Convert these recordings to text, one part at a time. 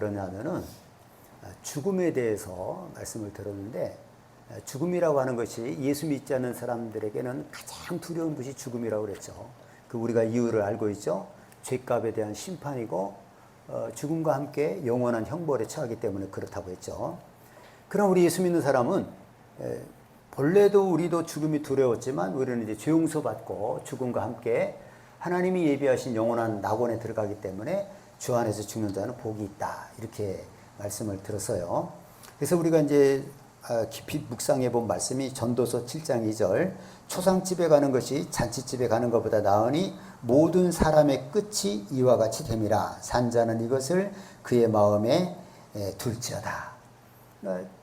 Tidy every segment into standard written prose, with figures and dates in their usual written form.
그러냐면은 죽음에 대해서 말씀을 들었는데, 죽음이라고 하는 것이 예수 믿지 않는 사람들에게는 가장 두려운 것이 죽음이라고 그랬죠. 그 우리가 이유를 알고 있죠. 죄값에 대한 심판이고 죽음과 함께 영원한 형벌에 처하기 때문에 그렇다고 했죠. 그럼 우리 예수 믿는 사람은 본래도 우리도 죽음이 두려웠지만 우리는 이제 죄 용서 받고 죽음과 함께 하나님이 예비하신 영원한 낙원에 들어가기 때문에 주 안에서 죽는 자는 복이 있다, 이렇게 말씀을 들었어요. 그래서 우리가 이제 깊이 묵상해 본 말씀이 전도서 7장 2절, 초상집에 가는 것이 잔치집에 가는 것보다 나으니 모든 사람의 끝이 이와 같이 됨이라. 산자는 이것을 그의 마음에 둘지어다.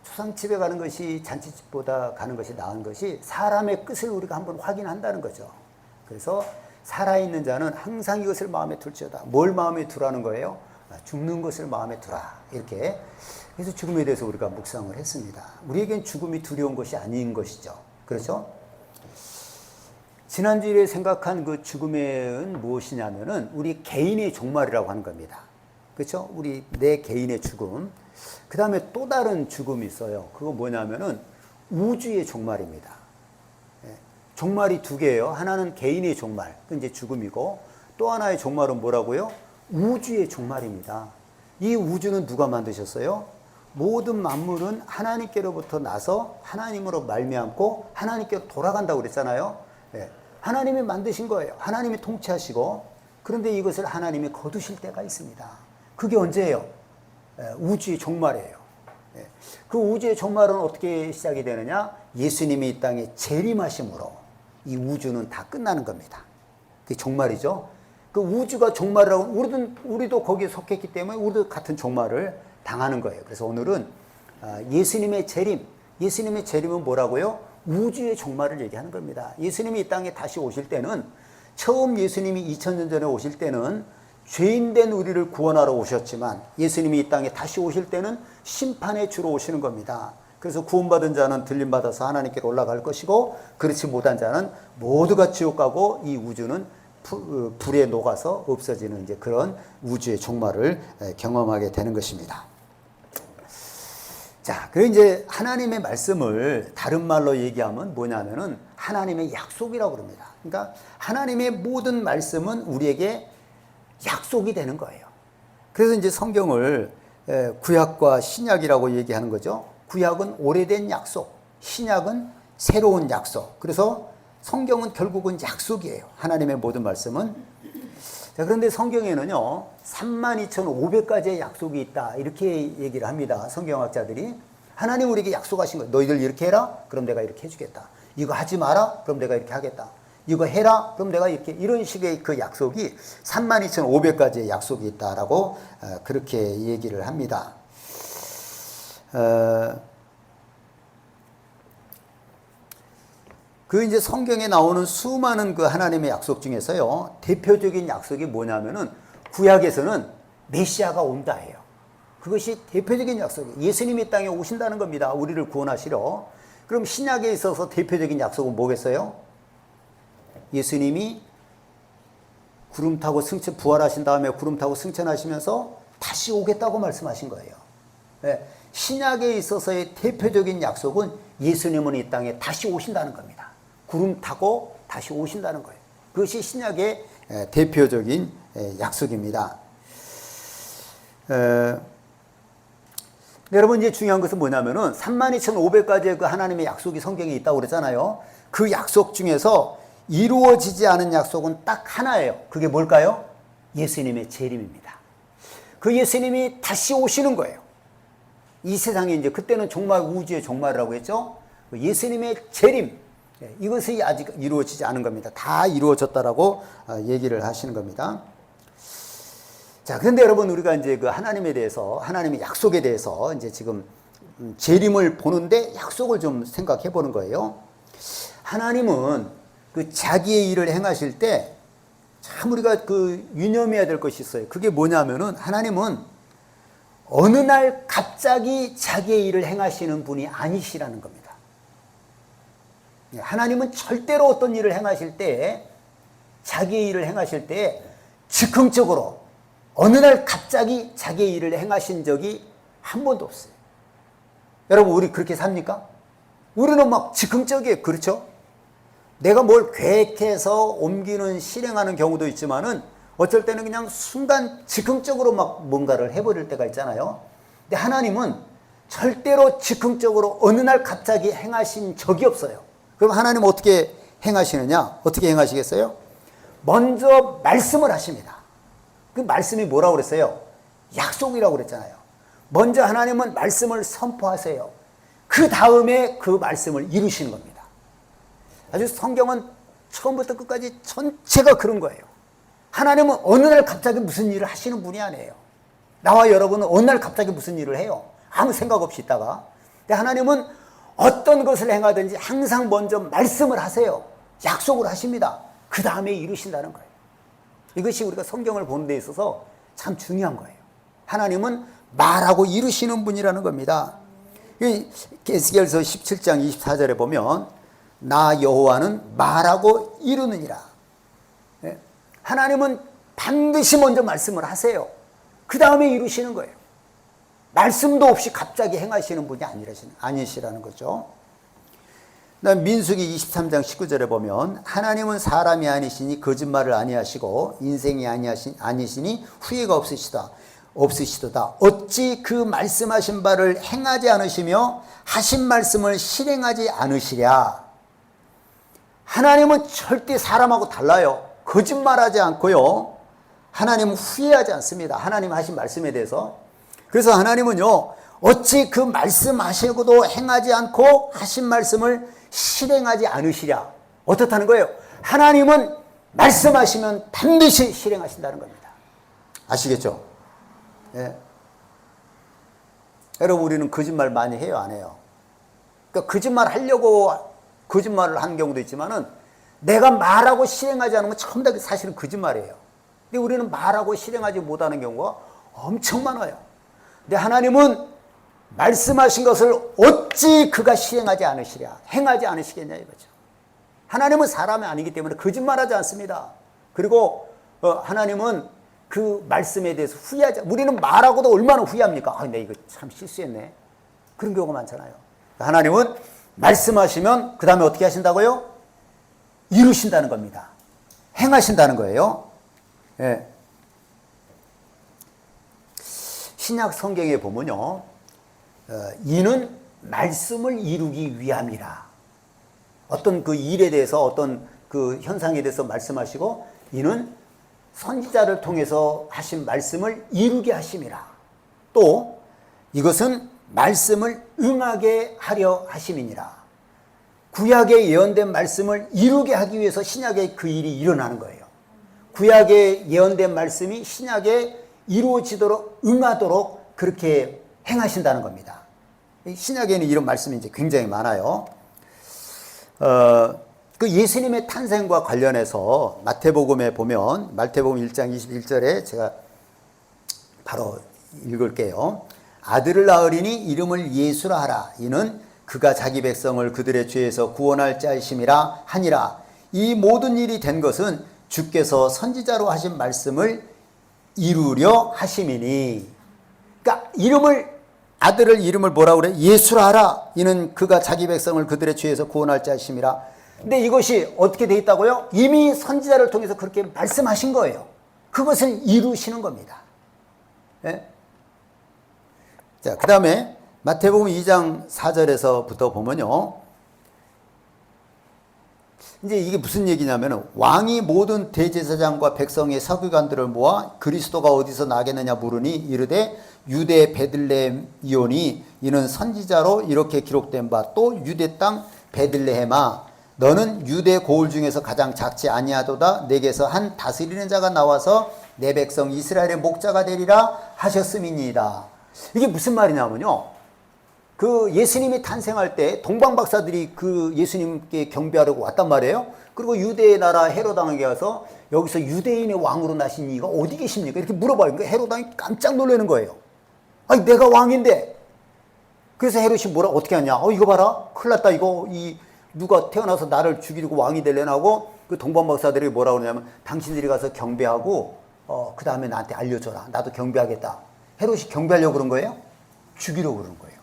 초상집에 가는 것이 잔치집보다 가는 것이 나은 것이 사람의 끝을 우리가 한번 확인한다는 거죠. 그래서 살아있는 자는 항상 이것을 마음에 둘지어다. 뭘 마음에 두라는 거예요? 죽는 것을 마음에 두라. 이렇게. 그래서 죽음에 대해서 우리가 묵상을 했습니다. 우리에겐 죽음이 두려운 것이 아닌 것이죠. 그렇죠? 지난주에 생각한 그 죽음은 무엇이냐면은 우리 개인의 종말이라고 하는 겁니다. 그렇죠? 우리 내 개인의 죽음. 그 다음에 또 다른 죽음이 있어요. 그거 뭐냐면은 우주의 종말입니다. 종말이 두 개예요. 하나는 개인의 종말, 그 이제 죽음이고, 또 하나의 종말은 뭐라고요? 우주의 종말입니다. 이 우주는 누가 만드셨어요? 모든 만물은 하나님께로부터 나서 하나님으로 말미암고 하나님께로 돌아간다고 그랬잖아요. 하나님이 만드신 거예요. 하나님이 통치하시고, 그런데 이것을 하나님이 거두실 때가 있습니다. 그게 언제예요? 우주의 종말이에요. 그 우주의 종말은 어떻게 시작이 되느냐? 예수님이 이 땅에 재림하심으로 이 우주는 다 끝나는 겁니다. 그게 종말이죠. 그 우주가 종말이라고, 우리도 거기에 속했기 때문에 우리도 같은 종말을 당하는 거예요. 그래서 오늘은 예수님의 재림, 예수님의 재림은 뭐라고요? 우주의 종말을 얘기하는 겁니다. 예수님이 이 땅에 다시 오실 때는, 처음 예수님이 2000년 전에 오실 때는 죄인된 우리를 구원하러 오셨지만, 예수님이 이 땅에 다시 오실 때는 심판에 주로 오시는 겁니다. 그래서 구원받은 자는 들림받아서 하나님께로 올라갈 것이고, 그렇지 못한 자는 모두가 지옥 가고 이 우주는 불에 녹아서 없어지는 이제 그런 우주의 종말을 경험하게 되는 것입니다. 자, 그리고 이제 하나님의 말씀을 다른 말로 얘기하면 뭐냐면은 하나님의 약속이라고 그럽니다. 그러니까 하나님의 모든 말씀은 우리에게 약속이 되는 거예요. 그래서 이제 성경을 구약과 신약이라고 얘기하는 거죠. 구약은 오래된 약속, 신약은 새로운 약속. 그래서 성경은 결국은 약속이에요. 하나님의 모든 말씀은. 자, 그런데 성경에는요, 32,500가지의 약속이 있다, 이렇게 얘기를 합니다. 성경학자들이. 하나님 우리에게 약속하신 거예요. 너희들 이렇게 해라? 그럼 내가 이렇게 해주겠다. 이거 하지 마라? 그럼 내가 이렇게 하겠다. 이거 해라? 그럼 내가 이렇게, 이런 식의 그 약속이 32,500가지의 약속이 있다라고 그렇게 얘기를 합니다. 그 이제 성경에 나오는 수많은 그 하나님의 약속 중에서요, 대표적인 약속이 뭐냐면은 구약에서는 메시아가 온다예요. 그것이 대표적인 약속이에요. 예수님이 땅에 오신다는 겁니다. 우리를 구원하시러. 그럼 신약에 있어서 대표적인 약속은 뭐겠어요? 예수님이 구름 타고 부활하신 다음에 구름 타고 승천하시면서 다시 오겠다고 말씀하신 거예요. 신약에 있어서의 대표적인 약속은 예수님은 이 땅에 다시 오신다는 겁니다. 구름 타고 다시 오신다는 거예요. 그것이 신약의 대표적인 약속입니다. 여러분, 이제 중요한 것은 뭐냐면은 32,500가지의 그 하나님의 약속이 성경에 있다고 그랬잖아요. 그 약속 중에서 이루어지지 않은 약속은 딱 하나예요. 그게 뭘까요? 예수님의 재림입니다. 그 예수님이 다시 오시는 거예요. 이 세상에 이제 그때는 종말, 우주의 종말이라고 했죠. 예수님의 재림, 이것이 아직 이루어지지 않은 겁니다. 다 이루어졌다라고 얘기를 하시는 겁니다. 자, 그런데 여러분, 우리가 이제 그 하나님에 대해서, 하나님의 약속에 대해서 이제 지금 재림을 보는데 약속을 좀 생각해 보는 거예요. 하나님은 그 자기의 일을 행하실 때 참 우리가 그 유념해야 될 것이 있어요. 그게 뭐냐면은 하나님은 어느 날 갑자기 자기의 일을 행하시는 분이 아니시라는 겁니다. 하나님은 절대로 어떤 일을 행하실 때, 자기의 일을 행하실 때 즉흥적으로 어느 날 갑자기 자기의 일을 행하신 적이 한 번도 없어요. 여러분, 우리 그렇게 삽니까? 우리는 막 즉흥적이에요. 그렇죠? 내가 뭘 계획해서 옮기는, 실행하는 경우도 있지만은 어쩔 때는 그냥 순간 즉흥적으로 막 뭔가를 해버릴 때가 있잖아요. 근데 하나님은 절대로 즉흥적으로 어느 날 갑자기 행하신 적이 없어요. 그럼 하나님은 어떻게 행하시느냐? 어떻게 행하시겠어요? 먼저 말씀을 하십니다. 그 말씀이 뭐라고 그랬어요? 약속이라고 그랬잖아요. 먼저 하나님은 말씀을 선포하세요. 그 다음에 그 말씀을 이루시는 겁니다. 아주 성경은 처음부터 끝까지 전체가 그런 거예요. 하나님은 어느 날 갑자기 무슨 일을 하시는 분이 아니에요. 나와 여러분은 어느 날 갑자기 무슨 일을 해요. 아무 생각 없이 있다가. 근데 하나님은 어떤 것을 행하든지 항상 먼저 말씀을 하세요. 약속을 하십니다. 그 다음에 이루신다는 거예요. 이것이 우리가 성경을 보는 데 있어서 참 중요한 거예요. 하나님은 말하고 이루시는 분이라는 겁니다. 에스겔서 17장 24절에 보면 나 여호와는 말하고 이루느니라. 하나님은 반드시 먼저 말씀을 하세요. 그 다음에 이루시는 거예요. 말씀도 없이 갑자기 행하시는 분이 아니시라는 거죠. 민수기 23장 19절에 보면 하나님은 사람이 아니시니 거짓말을 아니하시고 인생이 아니시니 후회가 없으시도다. 어찌 그 말씀하신 바를 행하지 않으시며 하신 말씀을 실행하지 않으시랴. 하나님은 절대 사람하고 달라요. 거짓말하지 않고요. 하나님은 후회하지 않습니다. 하나님 하신 말씀에 대해서. 그래서 하나님은요, 어찌 그 말씀하시고도 행하지 않고 하신 말씀을 실행하지 않으시랴. 어떻다는 거예요? 하나님은 말씀하시면 반드시 실행하신다는 겁니다. 아시겠죠? 예. 여러분, 우리는 거짓말 많이 해요, 안 해요? 그러니까 거짓말 하려고 거짓말을 하는 경우도 있지만은 내가 말하고 실행하지 않은 건 처음 다 사실은 거짓말이에요. 근데 우리는 말하고 실행하지 못하는 경우가 엄청 많아요. 근데 하나님은 말씀하신 것을 어찌 그가 실행하지 않으시랴, 행하지 않으시겠냐 이거죠. 하나님은 사람이 아니기 때문에 거짓말하지 않습니다. 그리고 하나님은 그 말씀에 대해서 후회하지, 우리는 말하고도 얼마나 후회합니까? 아, 내가 이거 참 실수했네. 그런 경우가 많잖아요. 하나님은 말씀하시면 그 다음에 어떻게 하신다고요? 이루신다는 겁니다. 행하신다는 거예요. 예. 신약 성경에 보면요, 이는 말씀을 이루기 위함이라. 어떤 그 일에 대해서, 어떤 그 현상에 대해서 말씀하시고, 이는 선지자를 통해서 하신 말씀을 이루게 하심이라. 또 이것은 말씀을 응하게 하려 하심이니라. 구약에 예언된 말씀을 이루게 하기 위해서 신약에 그 일이 일어나는 거예요. 구약에 예언된 말씀이 신약에 이루어지도록, 응하도록 그렇게 행하신다는 겁니다. 신약에는 이런 말씀이 이제 굉장히 많아요. 그 예수님의 탄생과 관련해서 마태복음에 보면, 마태복음 1장 21절에 제가 바로 읽을게요. 아들을 낳으리니 이름을 예수라 하라. 이는 그가 자기 백성을 그들의 죄에서 구원할 자이심이라 하니라. 이 모든 일이 된 것은 주께서 선지자로 하신 말씀을 이루려 하심이니. 그러니까 아들을 이름을 뭐라고 그래? 예수라 하라. 이는 그가 자기 백성을 그들의 죄에서 구원할 자이심이라. 근데 이것이 어떻게 되어 있다고요? 이미 선지자를 통해서 그렇게 말씀하신 거예요. 그것을 이루시는 겁니다. 예? 자, 그 다음에 마태복음 2장 4절에서부터 보면요, 이제 이게 무슨 얘기냐면, 왕이 모든 대제사장과 백성의 서기관들을 모아 그리스도가 어디서 나겠느냐 물으니 이르되 유대 베들레헴이오니 이는 선지자로 이렇게 기록된 바 또 유대 땅 베들레헴아 너는 유대 고을 중에서 가장 작지 아니하도다. 내게서 한 다스리는 자가 나와서 내 백성 이스라엘의 목자가 되리라 하셨음이니이다. 이게 무슨 말이냐면요, 그 예수님이 탄생할 때 동방박사들이 그 예수님께 경배하려고 왔단 말이에요. 그리고 유대의 나라 헤롯 왕에게 와서 여기서 유대인의 왕으로 나신 이가 어디 계십니까? 이렇게 물어봐요. 그러니까 헤롯 왕이 깜짝 놀라는 거예요. 아니, 내가 왕인데. 그래서 헤롯이 어떻게 하냐? 이거 봐라. 큰일 났다. 누가 태어나서 나를 죽이고 왕이 되려나 하고, 그 동방박사들이 뭐라고 그러냐면 당신들이 가서 경배하고 그 다음에 나한테 알려줘라. 나도 경배하겠다. 헤롯이 경배하려고 그런 거예요? 죽이려고 그런 거예요.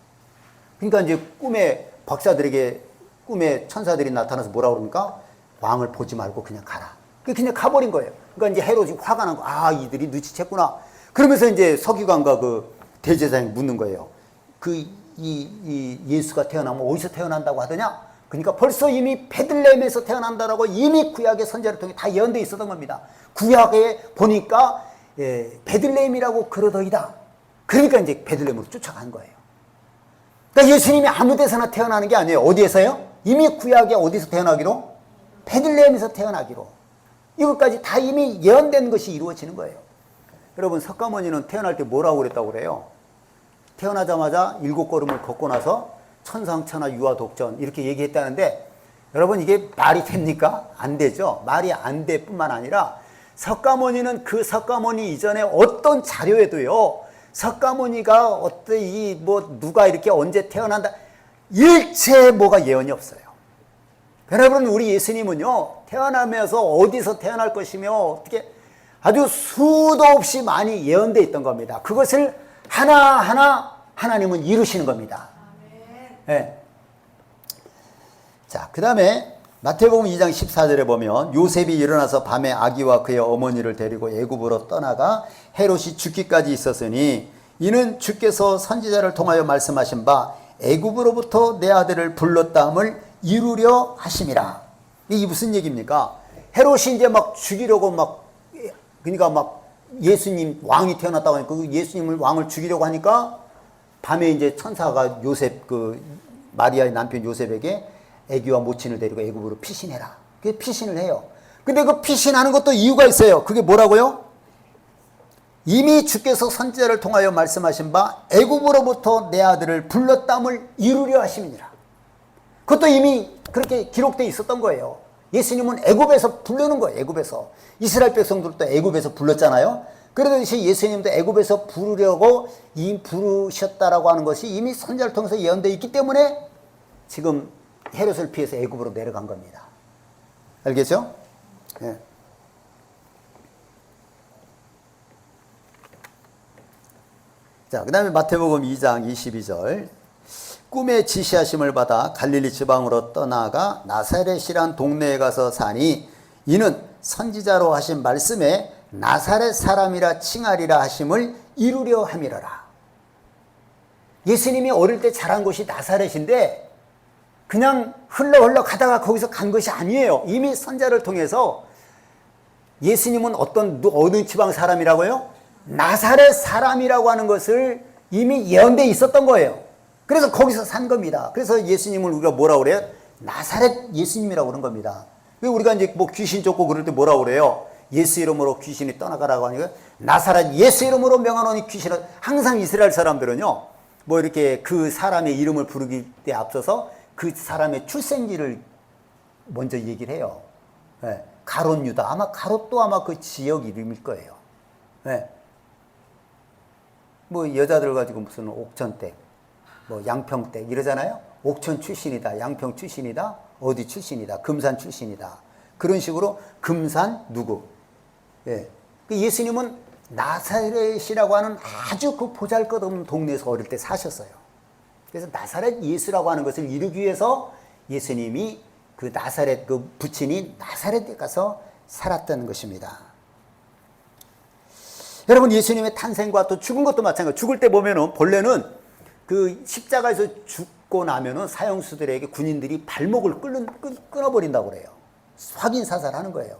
그러니까 이제 꿈에 박사들에게 꿈에 천사들이 나타나서 뭐라고 그러니까 왕을 보지 말고 그냥 가라. 그냥 가버린 거예요. 그러니까 이제 헤롯이 화가 난 거. 아, 이들이 눈치챘구나. 그러면서 이제 서기관과 그 대제사장이 묻는 거예요. 이 예수가 태어나면 어디서 태어난다고 하더냐? 그러니까 벌써 이미 베들레헴에서 태어난다라고 이미 구약의 선지자를 통해 다 예언되어 있었던 겁니다. 구약에 보니까 베들레헴이라고 그러더이다. 그러니까 이제 베들레헴으로 쫓아간 거예요. 그러니까 예수님이 아무 데서나 태어나는 게 아니에요. 어디에서요? 이미 구약에 어디서 태어나기로? 베들레헴에서 태어나기로. 이것까지 다 이미 예언된 것이 이루어지는 거예요. 여러분, 석가모니는 태어날 때 뭐라고 그랬다고 그래요? 태어나자마자 7걸음을 걷고 나서 천상천하 유아독전 이렇게 얘기했다는데, 여러분 이게 말이 됩니까? 안 되죠. 말이 안 될 뿐만 아니라 석가모니는 그 석가모니 이전에 어떤 자료에도요, 석가모니가 누가 이렇게 언제 태어난다 일체 뭐가 예언이 없어요. 여러분, 우리 예수님은요, 태어나면서 어디서 태어날 것이며 어떻게 아주 수도 없이 많이 예언되어 있던 겁니다. 그것을 하나하나 하나님은 이루시는 겁니다. 네. 자, 그 다음에 마태복음 2장 14절에 보면 요셉이 일어나서 밤에 아기와 그의 어머니를 데리고 애굽으로 떠나가 헤롯이 죽기까지 있었으니 이는 주께서 선지자를 통하여 말씀하신 바 애굽으로부터 내 아들을 불렀다함을 이루려 하심이라. 이게 무슨 얘기입니까? 헤롯이 이제 막 죽이려고 그러니까 예수님 왕이 태어났다고 하니까 그 예수님을 왕을 죽이려고 하니까 밤에 이제 천사가 요셉 마리아의 남편 요셉에게 아기와 모친을 데리고 애굽으로 피신해라. 그게 피신을 해요. 근데 그 피신하는 것도 이유가 있어요. 그게 뭐라고요? 이미 주께서 선지자를 통하여 말씀하신 바 애굽으로부터 내 아들을 불렀다함을 이루려 하심이니라. 그것도 이미 그렇게 기록되어 있었던 거예요. 예수님은 애굽에서 부르는 거예요. 애굽에서. 이스라엘 백성들도 애굽에서 불렀잖아요. 그러듯이 예수님도 애굽에서 부르려고 이미 부르셨다라고 하는 것이 이미 선지자를 통해서 예언되어 있기 때문에 지금 헤롯을 피해서 애굽으로 내려간 겁니다. 알겠죠? 네. 자, 그 다음에 마태복음 2장 22절. 꿈에 지시하심을 받아 갈릴리 지방으로 떠나가 나사렛이란 동네에 가서 사니 이는 선지자로 하신 말씀에 나사렛 사람이라 칭하리라 하심을 이루려 함이러라. 예수님이 어릴 때 자란 곳이 나사렛인데 그냥 흘러 가다가 거기서 간 것이 아니에요. 이미 선지자를 통해서 예수님은 어느 지방 사람이라고요? 나사렛 사람이라고 하는 것을 이미 예언되어 있었던 거예요. 그래서 거기서 산 겁니다. 그래서 예수님을 우리가 뭐라고 그래요? 나사렛 예수님이라고 그런 겁니다. 우리가 이제 귀신 쫓고 그럴 때 뭐라고 그래요? 예수 이름으로 귀신이 떠나가라고 하니까 나사렛 예수 이름으로 명하노니 귀신을. 항상 이스라엘 사람들은요, 이렇게 그 사람의 이름을 부르기 때 앞서서 그 사람의 출생지를 먼저 얘기를 해요. 네. 가롯 유다. 가롯도 아마 그 지역 이름일 거예요. 네. 여자들 가지고 무슨 옥천댁, 양평댁 이러잖아요. 옥천 출신이다, 양평 출신이다, 어디 출신이다, 금산 출신이다. 그런 식으로 금산 누구. 예. 예수님은 나사렛이라고 하는 아주 그 보잘것없는 동네에서 어릴 때 사셨어요. 그래서 나사렛 예수라고 하는 것을 이루기 위해서 예수님이 그 나사렛 부친이 나사렛에 가서 살았다는 것입니다. 여러분, 예수님의 탄생과 또 죽은 것도 마찬가지예요. 죽을 때 보면은 본래는 그 십자가에서 죽고 나면은 사형수들에게 군인들이 발목을 끊어버린다고 그래요. 확인 사살하는 거예요.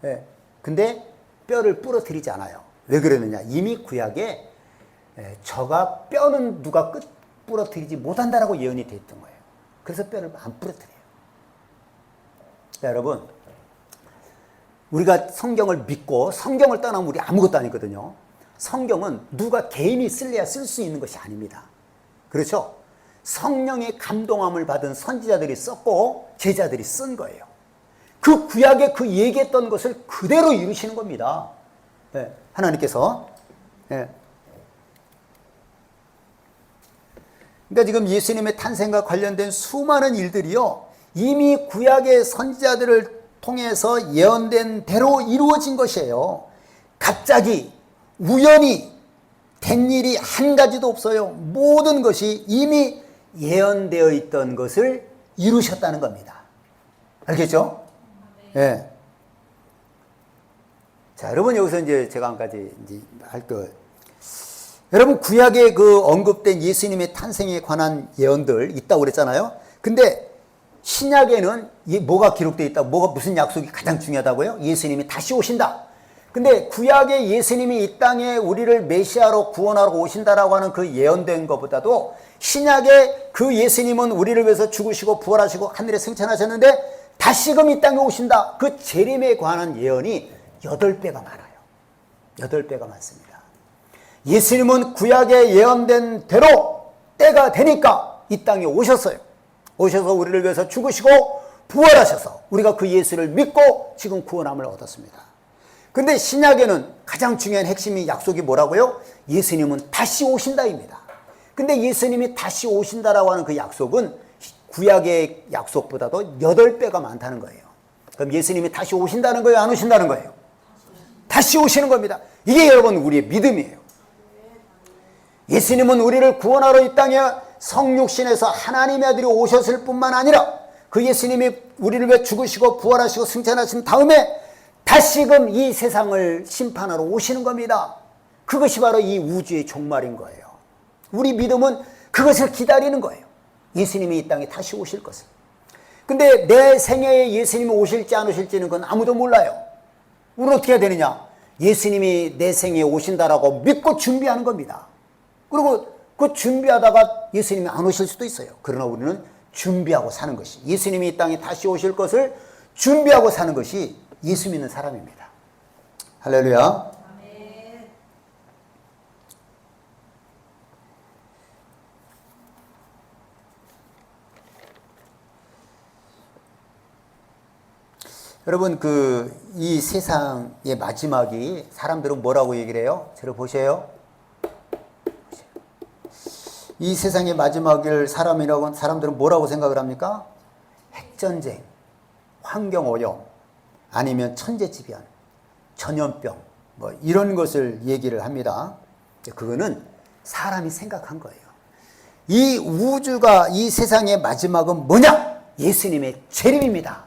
예. 근데 뼈를 부러뜨리지 않아요. 왜 그러느냐? 이미 구약에 저가 뼈는 누가 부러뜨리지 못한다라고 예언이 되어 있던 거예요. 그래서 뼈를 안 부러뜨려요. 자, 여러분, 우리가 성경을 믿고 성경을 떠나면 우리 아무것도 아니거든요. 성경은 누가 개인이 쓸래야 쓸 수 있는 것이 아닙니다. 그렇죠? 성령의 감동함을 받은 선지자들이 썼고 제자들이 쓴 거예요. 그 구약에 그 얘기했던 것을 그대로 이루시는 겁니다. 네, 하나님께서. 네. 그러니까 지금 예수님의 탄생과 관련된 수많은 일들이요, 이미 구약의 선지자들을 통해서 예언된 대로 이루어진 것이에요. 갑자기 우연히 된 일이 한 가지도 없어요. 모든 것이 이미 예언되어 있던 것을 이루셨다는 겁니다. 알겠죠? 예. 자, 여러분 여기서 이제 제가 한 가지 이제 할 거. 여러분 구약에 그 언급된 예수님의 탄생에 관한 예언들 있다고 그랬잖아요. 근데 신약에는 뭐가 기록되어 있다? 뭐가 무슨 약속이 가장 중요하다고요? 예수님이 다시 오신다. 근데 구약의 예수님이 이 땅에 우리를 메시아로 구원하러 오신다라고 하는 그 예언된 것보다도 신약의 그 예수님은 우리를 위해서 죽으시고 부활하시고 하늘에 승천하셨는데 다시금 이 땅에 오신다. 그 재림에 관한 예언이 8배가 많아요. 8배가 많습니다. 예수님은 구약에 예언된 대로 때가 되니까 이 땅에 오셨어요. 오셔서 우리를 위해서 죽으시고 부활하셔서 우리가 그 예수를 믿고 지금 구원함을 얻었습니다. 근데 신약에는 가장 중요한 핵심이 약속이 뭐라고요? 예수님은 다시 오신다입니다. 근데 예수님이 다시 오신다라고 하는 그 약속은 구약의 약속보다도 8배가 많다는 거예요. 그럼 예수님이 다시 오신다는 거예요? 안 오신다는 거예요? 다시 오시는 겁니다. 이게 여러분 우리의 믿음이에요. 예수님은 우리를 구원하러 이 땅에 성육신에서 하나님의 아들이 오셨을 뿐만 아니라 그 예수님이 우리를 위해 죽으시고 부활하시고 승천하신 다음에 다시금 이 세상을 심판하러 오시는 겁니다. 그것이 바로 이 우주의 종말인 거예요. 우리 믿음은 그것을 기다리는 거예요. 예수님이 이 땅에 다시 오실 것을. 근데 내 생애에 예수님이 오실지 안 오실지는 그건 아무도 몰라요. 우리는 어떻게 해야 되느냐? 예수님이 내 생애에 오신다라고 믿고 준비하는 겁니다. 그리고 그 준비하다가 예수님이 안 오실 수도 있어요. 그러나 우리는 준비하고 사는 것이, 예수님이 이 땅에 다시 오실 것을 준비하고 사는 것이 예수 믿는 사람입니다. 할렐루야. 아멘. 여러분 이 세상의 마지막이 사람들은 뭐라고 얘기를 해요? 저를 보세요. 이 세상의 마지막을 사람들은 뭐라고 생각을 합니까? 핵전쟁, 환경오염, 아니면 천재지변, 전염병, 뭐 이런 것을 얘기를 합니다. 그거는 사람이 생각한 거예요. 이 우주가, 이 세상의 마지막은 뭐냐? 예수님의 재림입니다.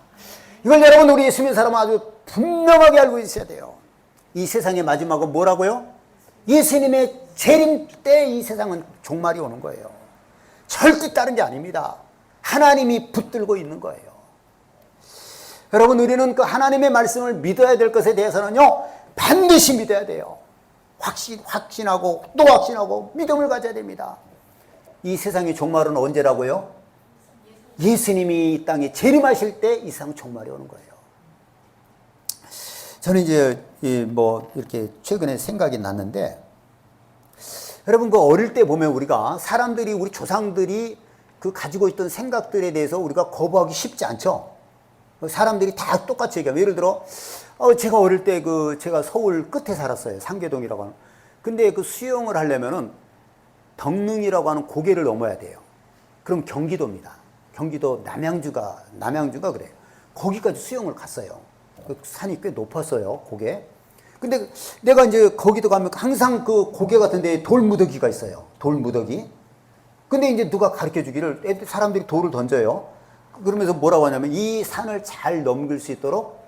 이걸 여러분 우리 예수 믿는 사람은 아주 분명하게 알고 있어야 돼요. 이 세상의 마지막은 뭐라고요? 예수님의 재림 때 이 세상은 종말이 오는 거예요. 절대 다른 게 아닙니다. 하나님이 붙들고 있는 거예요. 여러분 우리는 그 하나님의 말씀을 믿어야 될 것에 대해서는요 반드시 믿어야 돼요. 확신하고 또 확신하고 믿음을 가져야 됩니다. 이 세상의 종말은 언제라고요? 예수님이 이 땅에 재림하실 때 이 세상 종말이 오는 거예요. 저는 이제 이렇게 최근에 생각이 났는데, 여러분 그 어릴 때 보면 우리가 사람들이, 우리 조상들이 그 가지고 있던 생각들에 대해서 우리가 거부하기 쉽지 않죠. 사람들이 다 똑같이 얘기하면, 예를 들어 제가 어릴 때 제가 서울 끝에 살았어요. 상계동이라고 하는. 근데 그 수영을 하려면은 덕능이라고 하는 고개를 넘어야 돼요. 그럼 경기도입니다. 경기도 남양주가 그래요. 거기까지 수영을 갔어요. 그 산이 꽤 높았어요, 고개. 근데 내가 이제 거기도 가면 항상 그 고개 같은 데에 돌무더기가 있어요. 돌무더기. 근데 이제 누가 가르쳐 주기를, 사람들이 돌을 던져요. 그러면서 뭐라고 하냐면 이 산을 잘 넘길 수 있도록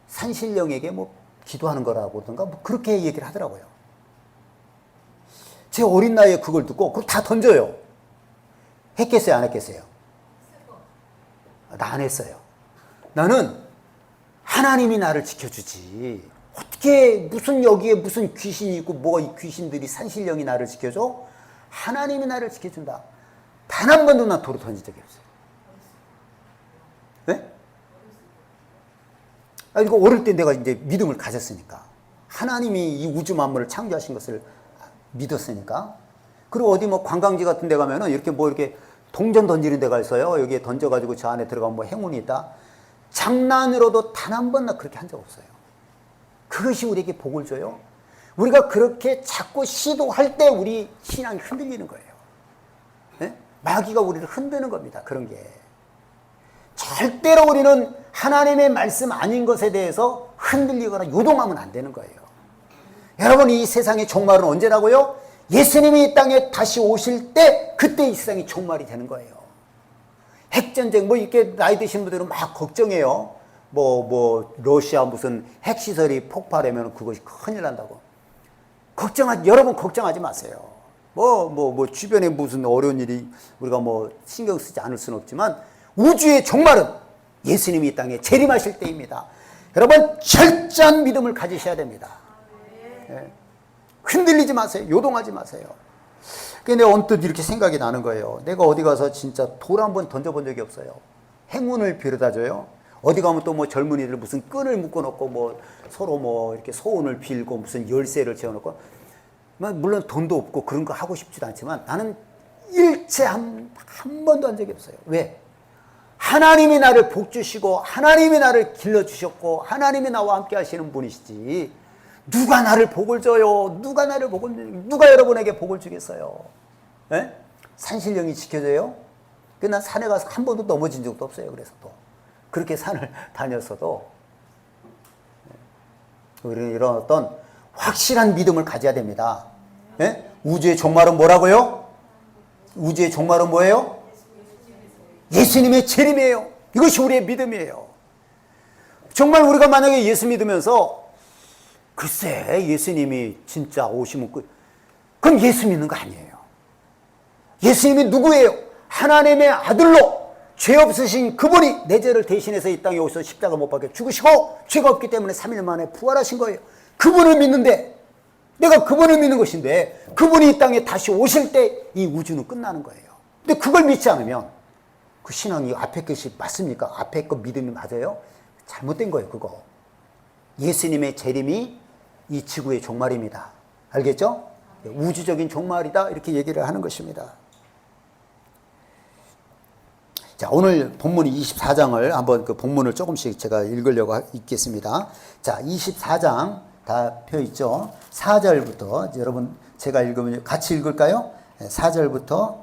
산신령에게 뭐 기도하는 거라고든가 뭐 그렇게 얘기를 하더라고요. 제 어린 나이에 그걸 듣고 그걸 다 던져요. 했겠어요, 안 했겠어요? 나 안 했어요. 나는 하나님이 나를 지켜주지. 어떻게 여기에 무슨 귀신이 있고 뭐가 이 귀신들이 산신령이 나를 지켜줘? 하나님이 나를 지켜준다. 단 한 번도 나 돌을 던진 적이 없어요. 네? 이거 어릴 때 내가 이제 믿음을 가졌으니까. 하나님이 이 우주 만물을 창조하신 것을 믿었으니까. 그리고 어디 뭐 관광지 같은 데 가면은 이렇게 동전 던지는 데가 있어요. 여기에 던져가지고 저 안에 들어가면 뭐 행운이 있다. 장난으로도 단 한 번 나 그렇게 한 적 없어요. 그것이 우리에게 복을 줘요. 우리가 그렇게 자꾸 시도할 때 우리 신앙이 흔들리는 거예요. 네? 마귀가 우리를 흔드는 겁니다. 그런 게. 절대로 우리는 하나님의 말씀 아닌 것에 대해서 흔들리거나 요동하면 안 되는 거예요. 여러분, 이 세상의 종말은 언제라고요? 예수님이 이 땅에 다시 오실 때, 그때 이 세상이 종말이 되는 거예요. 핵전쟁, 이렇게 나이 드신 분들은 막 걱정해요. 러시아 무슨 핵시설이 폭발하면 그것이 큰일 난다고. 여러분 걱정하지 마세요. 주변에 무슨 어려운 일이 우리가 신경 쓰지 않을 수는 없지만, 우주의 종말은 예수님이 이 땅에 재림하실 때입니다. 여러분, 철저한 믿음을 가지셔야 됩니다. 예. 흔들리지 마세요. 요동하지 마세요. 근데 언뜻 이렇게 생각이 나는 거예요. 내가 어디 가서 진짜 돌 한 번 던져본 적이 없어요. 행운을 빌어다 줘요. 어디 가면 또 젊은이들 무슨 끈을 묶어놓고 서로 이렇게 소원을 빌고 무슨 열쇠를 지어놓고, 물론 돈도 없고 그런 거 하고 싶지도 않지만 나는 일체 한 번도 한 적이 없어요. 왜? 하나님이 나를 복 주시고 하나님이 나를 길러주셨고 하나님이 나와 함께 하시는 분이시지, 누가 나를 복을 줘요? 누가 여러분에게 복을 주겠어요? 예? 산신령이 지켜줘요? 난 산에 가서 한 번도 넘어진 적도 없어요. 그래서 또 그렇게 산을 다녔어도 우리는 이런 어떤 확실한 믿음을 가져야 됩니다. 예? 우주의 종말은 뭐라고요? 우주의 종말은 뭐예요? 예수님의 재림이에요. 이것이 우리의 믿음이에요. 정말 우리가 만약에 예수 믿으면서 글쎄 예수님이 진짜 오시면 그럼 예수 믿는 거 아니에요. 예수님이 누구예요? 하나님의 아들로 죄 없으신 그분이 내 죄를 대신해서 이 땅에 오셔서 십자가 못 박혀 죽으시고 죄가 없기 때문에 3일 만에 부활하신 거예요. 그분을 믿는데, 내가 그분을 믿는 것인데, 그분이 이 땅에 다시 오실 때 이 우주는 끝나는 거예요. 근데 그걸 믿지 않으면 그 신앙이 앞에 것이 맞습니까? 앞에 거 믿음이 맞아요? 잘못된 거예요. 그거. 예수님의 재림이 이 지구의 종말입니다. 알겠죠? 우주적인 종말이다, 이렇게 얘기를 하는 것입니다. 자, 오늘 본문 24장을 한번 그 본문을 조금씩 제가 읽으려고 있겠습니다. 자, 24장 다 펴 있죠? 4절부터 여러분 제가 읽으면 같이 읽을까요? 4절부터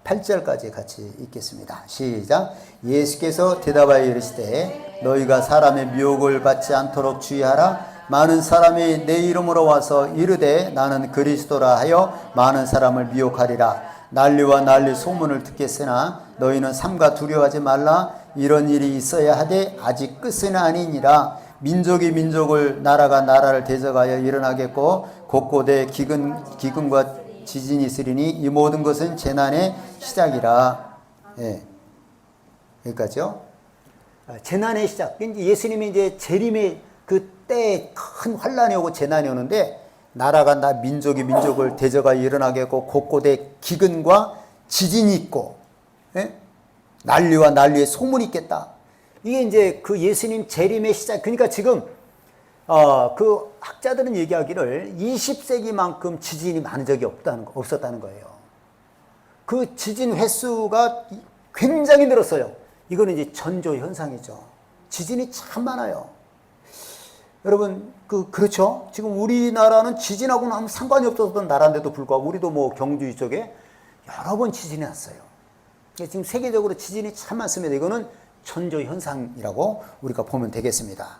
8절까지 같이 읽겠습니다. 시작. 예수께서 대답하여 이르시되 너희가 사람의 미혹을 받지 않도록 주의하라. 많은 사람이 내 이름으로 와서 이르되 나는 그리스도라 하여 많은 사람을 미혹하리라. 난리와 난리 소문을 듣겠으나 너희는 삼가 두려워하지 말라. 이런 일이 있어야 하되 아직 끝은 아니니라. 민족이 민족을, 나라가 나라를 대적하여 일어나겠고 곳곳에 기근과 지진이 있으리니 이 모든 것은 재난의 시작이라. 예. 여기까지요. 재난의 시작. 예수님이 이제 재림의 그때 큰 환란이 오고 재난이 오는데, 나라가 민족이 민족을 대적하여 일어나겠고 곳곳에 기근과 지진이 있고, 예? 난리와 난리의 소문이 있겠다. 이게 이제 그 예수님 재림의 시작. 그러니까 지금 그 학자들은 얘기하기를 20세기만큼 지진이 많은 적이 없었다는 거예요. 그 지진 횟수가 굉장히 늘었어요. 이거는 이제 전조 현상이죠. 지진이 참 많아요. 여러분, 그렇죠? 지금 우리나라는 지진하고는 아무 상관이 없었던 나라인데도 불구하고 우리도 경주 이쪽에 여러 번 지진이 났어요. 지금 세계적으로 지진이 참 많습니다. 이거는 전조 현상이라고 우리가 보면 되겠습니다.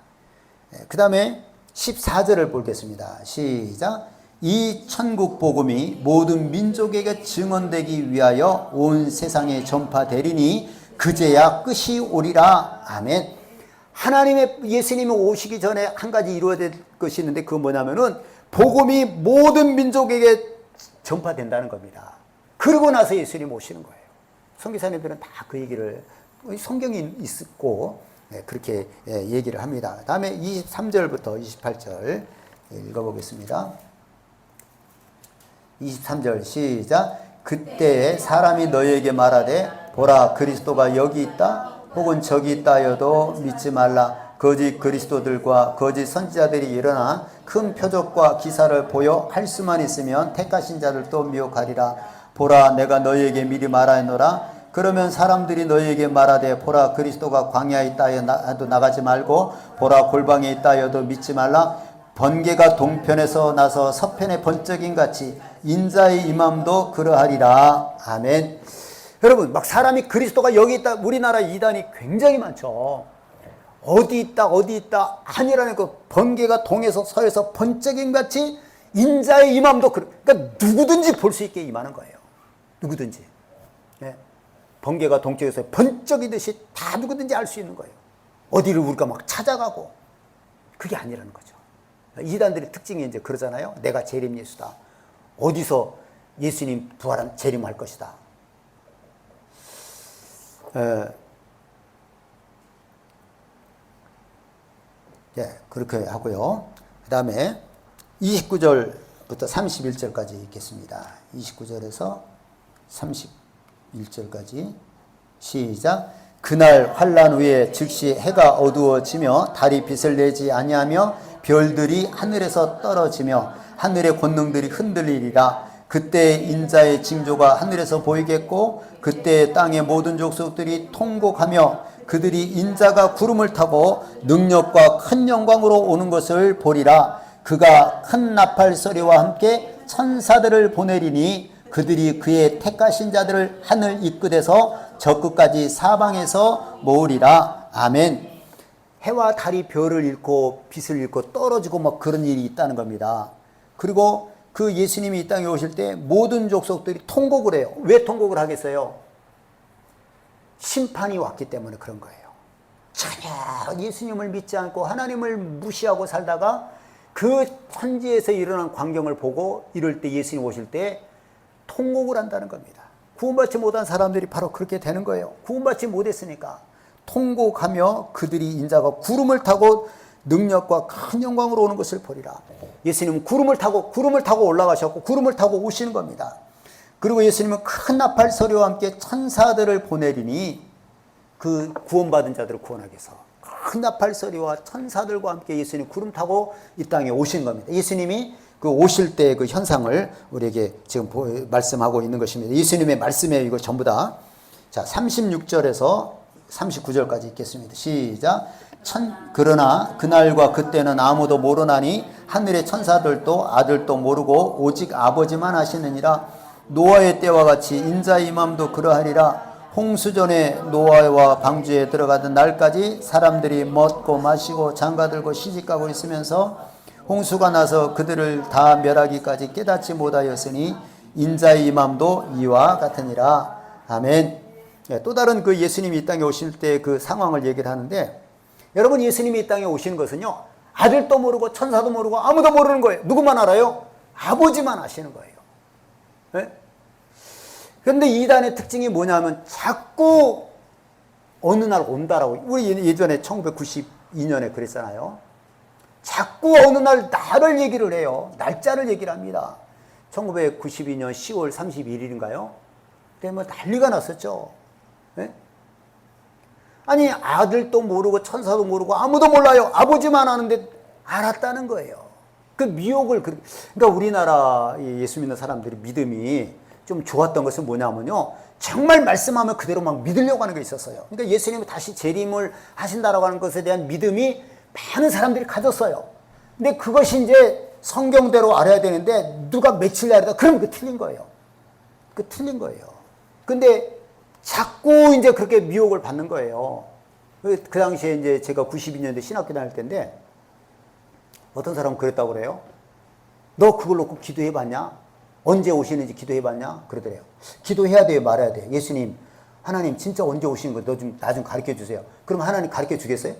그 다음에 14절을 보겠습니다. 시작. 이 천국 복음이 모든 민족에게 증언되기 위하여 온 세상에 전파되리니 그제야 끝이 오리라. 아멘. 하나님의 예수님이 오시기 전에 한 가지 이루어야 될 것이 있는데, 그건 뭐냐면은 복음이 모든 민족에게 전파된다는 겁니다. 그러고 나서 예수님 오시는 거예요. 선교사님들은 다 그 얘기를, 성경이 있고 그렇게 얘기를 합니다. 다음에 23절부터 28절 읽어보겠습니다. 23절 시작. 그때 사람이 너희에게 말하되 보라 그리스도가 여기 있다 혹은 저기 있다 하여도 믿지 말라. 거짓 그리스도들과 거짓 선지자들이 일어나 큰 표적과 기사를 보여 할 수만 있으면 택하신 자를 또 미혹하리라. 보라 내가 너희에게 미리 말하노라. 그러면 사람들이 너희에게 말하되 보라 그리스도가 광야에 있다 하여도 나가지 말고 보라 골방에 있다 하여도 믿지 말라. 번개가 동편에서 나서 서편에 번쩍인 같이 인자의 임함도 그러하리라. 아멘. 여러분, 막 사람이 그리스도가 여기 있다, 우리나라 이단이 굉장히 많죠. 어디 있다 어디 있다 아니라는 그 번개가 동에서 서에서 번쩍임 같이 인자의 임함도 그러니까 누구든지 볼 수 있게 임하는 거예요. 누구든지. 네. 번개가 동쪽에서 번쩍이듯이 다 누구든지 알 수 있는 거예요. 어디를 우리가 막 찾아가고 그게 아니라는 거죠. 이단들의 특징이 이제 그러잖아요. 내가 재림 예수다. 어디서 예수님 부활한 재림할 것이다. 예, 그렇게 하고요. 그 다음에 29절부터 31절까지 읽겠습니다. 29절에서 31절까지 시작. 그날 환난 후에 즉시 해가 어두워지며 달이 빛을 내지 아니하며 별들이 하늘에서 떨어지며 하늘의 권능들이 흔들리리라. 그때 인자의 징조가 하늘에서 보이겠고 그때 땅의 모든 족속들이 통곡하며 그들이 인자가 구름을 타고 능력과 큰 영광으로 오는 것을 보리라. 그가 큰 나팔 소리와 함께 천사들을 보내리니 그들이 그의 택하신 자들을 하늘 이끝에서 저 끝까지 사방에서 모으리라. 아멘. 해와 달이 별을 잃고 빛을 잃고 떨어지고 막 그런 일이 있다는 겁니다. 그리고 그 예수님이 이 땅에 오실 때 모든 족속들이 통곡을 해요. 왜 통곡을 하겠어요? 심판이 왔기 때문에 그런 거예요. 전혀 예수님을 믿지 않고 하나님을 무시하고 살다가 그 천지에서 일어난 광경을 보고 이럴 때 예수님 오실 때 통곡을 한다는 겁니다. 구원받지 못한 사람들이 바로 그렇게 되는 거예요. 구원받지 못했으니까 통곡하며 그들이 인자가 구름을 타고 능력과 큰 영광으로 오는 것을 보리라. 예수님은 구름을 타고 올라가셨고 구름을 타고 오시는 겁니다. 그리고 예수님은 큰 나팔 소리와 함께 천사들을 보내리니 그 구원받은 자들을 구원하기 위해서 큰 나팔 소리와 천사들과 함께 예수님 구름 타고 이 땅에 오신 겁니다. 예수님이 그 오실 때 그 현상을 우리에게 지금 말씀하고 있는 것입니다. 예수님의 말씀에 이거 전부 다. 자, 36절에서 39절까지 읽겠습니다. 시작. 그러나 그날과 그때는 아무도 모르나니 하늘의 천사들도 아들도 모르고 오직 아버지만 아시느니라. 노아의 때와 같이 인자의 임함도 그러하리라. 홍수전에 노아와 방주에 들어가던 날까지 사람들이 먹고 마시고 장가들고 시집가고 있으면서 홍수가 나서 그들을 다 멸하기까지 깨닫지 못하였으니 인자의 임함도 이와 같으니라. 아멘. 또 다른 그 예수님이 이 땅에 오실 때 그 상황을 얘기를 하는데, 여러분 예수님이 이 땅에 오신 것은요 아들도 모르고 천사도 모르고 아무도 모르는 거예요. 누구만 알아요? 아버지만 아시는 거예요. 네? 그런데 이단의 특징이 뭐냐면 자꾸 어느 날 온다라고. 우리 예전에 1992년에 그랬잖아요. 자꾸 어느 날 날을 얘기를 해요. 날짜를 얘기를 합니다. 1992년 10월 31일인가요? 그때 뭐 난리가 났었죠. 네? 아니 아들도 모르고 천사도 모르고 아무도 몰라요. 아버지만 아는데 알았다는 거예요. 그 미혹을. 그러니까 우리나라 예수 믿는 사람들이 믿음이 좀 좋았던 것은 뭐냐면요, 정말 말씀하면 그대로 막 믿으려고 하는 게 있었어요. 그러니까 예수님이 다시 재림을 하신다라고 하는 것에 대한 믿음이 많은 사람들이 가졌어요. 근데 그것이 이제 성경대로 알아야 되는데 누가 며칠 날이다 그러면 그 틀린 거예요. 그 틀린 거예요. 근데 자꾸 이제 그렇게 미혹을 받는 거예요. 그 당시에 이제 제가 92년대 신학교 다닐 때인데 어떤 사람은 그랬다고 그래요. 너 그걸 놓고 기도해 봤냐? 언제 오시는지 기도해 봤냐? 그러더래요. 기도해야 돼요, 말아야 돼요. 예수님, 하나님 진짜 언제 오시는 거 너 좀 나 좀 가르쳐 주세요. 그럼 하나님 가르쳐 주겠어요?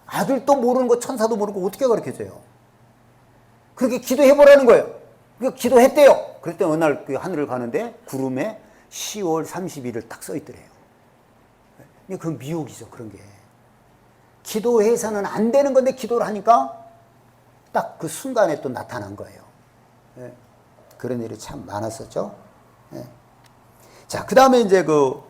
아들도 모르는 거 천사도 모르고 어떻게 가르쳐 줘요? 그렇게 기도해 보라는 거예요. 그 기도했대요. 그랬더니 어느 날 그 하늘을 가는데 구름에 10월 31일 딱 써 있더래요. 그 미혹이죠, 그런 게. 기도해서는 안 되는 건데 기도를 하니까 딱 그 순간에 또 나타난 거예요. 예. 그런 일이 참 많았었죠. 예. 자, 그 다음에 이제 그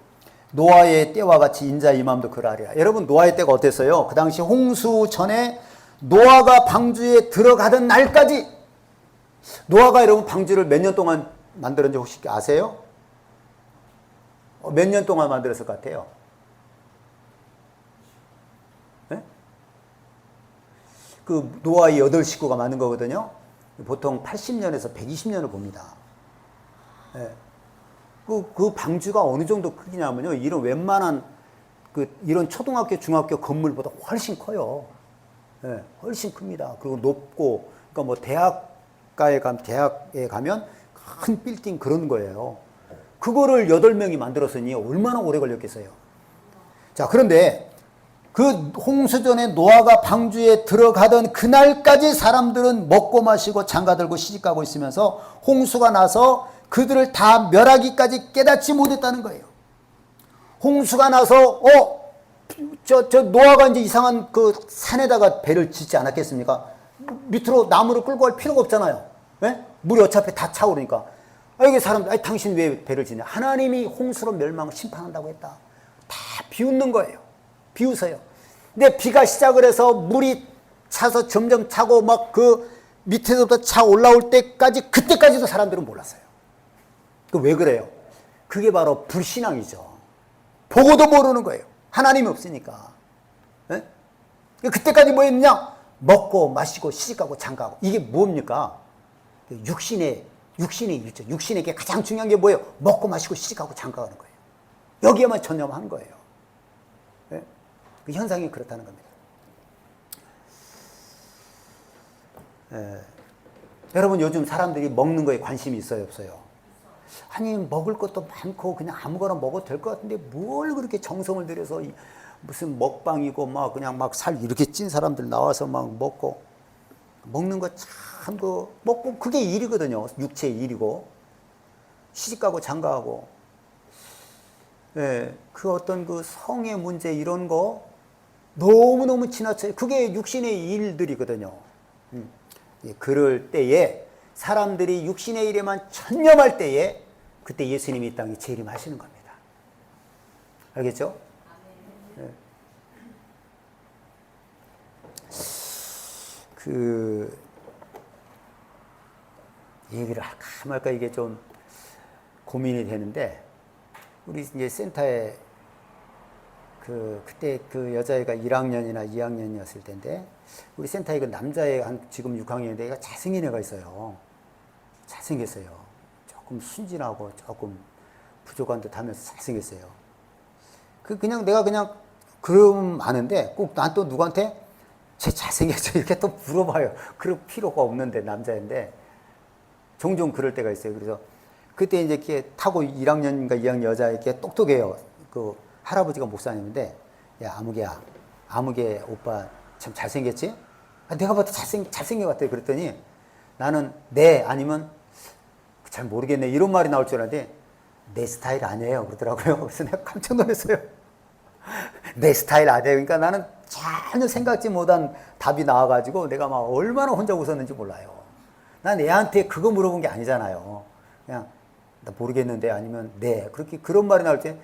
노아의 때와 같이 인자 임함도 그러하리라. 여러분 노아의 때가 어땠어요? 그 당시 홍수 전에 노아가 방주에 들어가던 날까지. 노아가 여러분 방주를 몇 년 동안 만들었는지 혹시 아세요? 몇 년 동안 만들었을 것 같아요? 네? 그 노아의 8식구가 만든 거거든요. 보통 80년에서 120년을 봅니다. 네. 그 방주가 어느 정도 크기냐면요, 이런 웬만한 이런 초등학교, 중학교 건물보다 훨씬 커요. 예, 훨씬 큽니다. 그리고 높고, 그러니까 뭐 대학에 가면 큰 빌딩 그런 거예요. 그거를 8명이 만들었으니 얼마나 오래 걸렸겠어요. 자, 그런데 그 홍수전에 노아가 방주에 들어가던 그날까지 사람들은 먹고 마시고 장가들고 시집가고 있으면서 홍수가 나서 그들을 다 멸하기까지 깨닫지 못했다는 거예요. 홍수가 나서 노아가 이제 이상한 그 산에다가 배를 짓지 않았겠습니까? 밑으로 나무를 끌고 갈 필요가 없잖아요. 네? 물이 어차피 다 차오르니까. 이게 사람들, 당신 왜 배를 짓냐? 하나님이 홍수로 멸망을 심판한다고 했다. 다 비웃는 거예요. 비웃어요. 근데 비가 시작을 해서 물이 차서 점점 차고 막 그 밑에서부터 차 올라올 때까지, 그때까지도 사람들은 몰랐어요. 왜 그래요? 그게 바로 불신앙이죠. 보고도 모르는 거예요. 하나님이 없으니까. 네? 그때까지 뭐 했느냐? 먹고 마시고 시집가고 장가고. 이게 뭡니까? 육신의 일죠. 육신에게 가장 중요한 게 뭐예요? 먹고 마시고 시집가고 장가가는 거예요. 여기에만 전념하는 거예요. 네? 그 현상이 그렇다는 겁니다. 여러분, 요즘 사람들이 먹는 거에 관심이 있어요, 없어요? 아니, 먹을 것도 많고 그냥 아무거나 먹어도 될 것 같은데 뭘 그렇게 정성을 들여서 무슨 먹방이고 막 그냥 막 살 이렇게 찐 사람들 나와서 막 먹고, 먹는 거 참 먹고 그게 일이거든요. 육체의 일이고, 시집가고 장가하고, 그 어떤 그 성의 문제 이런 거 너무너무 지나쳐요. 그게 육신의 일들이거든요. 그럴 때에 사람들이 육신의 일에만 전념할 때에 그때 예수님이 이 땅에 재림하시는 겁니다. 알겠죠? 얘기를 할까 말까 이게 좀 고민이 되는데, 우리 이제 센터에 그때 그 여자애가 1학년이나 2학년이었을 텐데, 우리 센터에 그 남자애 지금 6학년인데 얘가 잘생긴 애가 있어요. 잘생겼어요. 조금 순진하고 조금 부족한 듯 하면서 잘생겼어요. 내가 그냥 그럼 아는데 꼭 난 또 누구한테 쟤 잘생겼죠 이렇게 또 물어봐요. 그럴 필요가 없는데, 남자인데 종종 그럴 때가 있어요. 그래서 그때 이제 이렇게 타고 1학년인가 2학년 여자애게 똑똑해요. 그 할아버지가 목사님인데, 야, 아무개 오빠 참 잘생겼지? 내가 봐도 잘생긴 것 같아. 그랬더니 나는 네, 아니면 잘 모르겠네, 이런 말이 나올 줄 알았는데 내 스타일 아니에요 그러더라고요. 그래서 내가 깜짝 놀랐어요. 내 스타일 아니에요. 그러니까 나는 전혀 생각지 못한 답이 나와가지고 내가 막 얼마나 혼자 웃었는지 몰라요. 난 애한테 그거 물어본 게 아니잖아요. 그냥 나 모르겠는데, 아니면 네, 그렇게 그런 말이 나올 때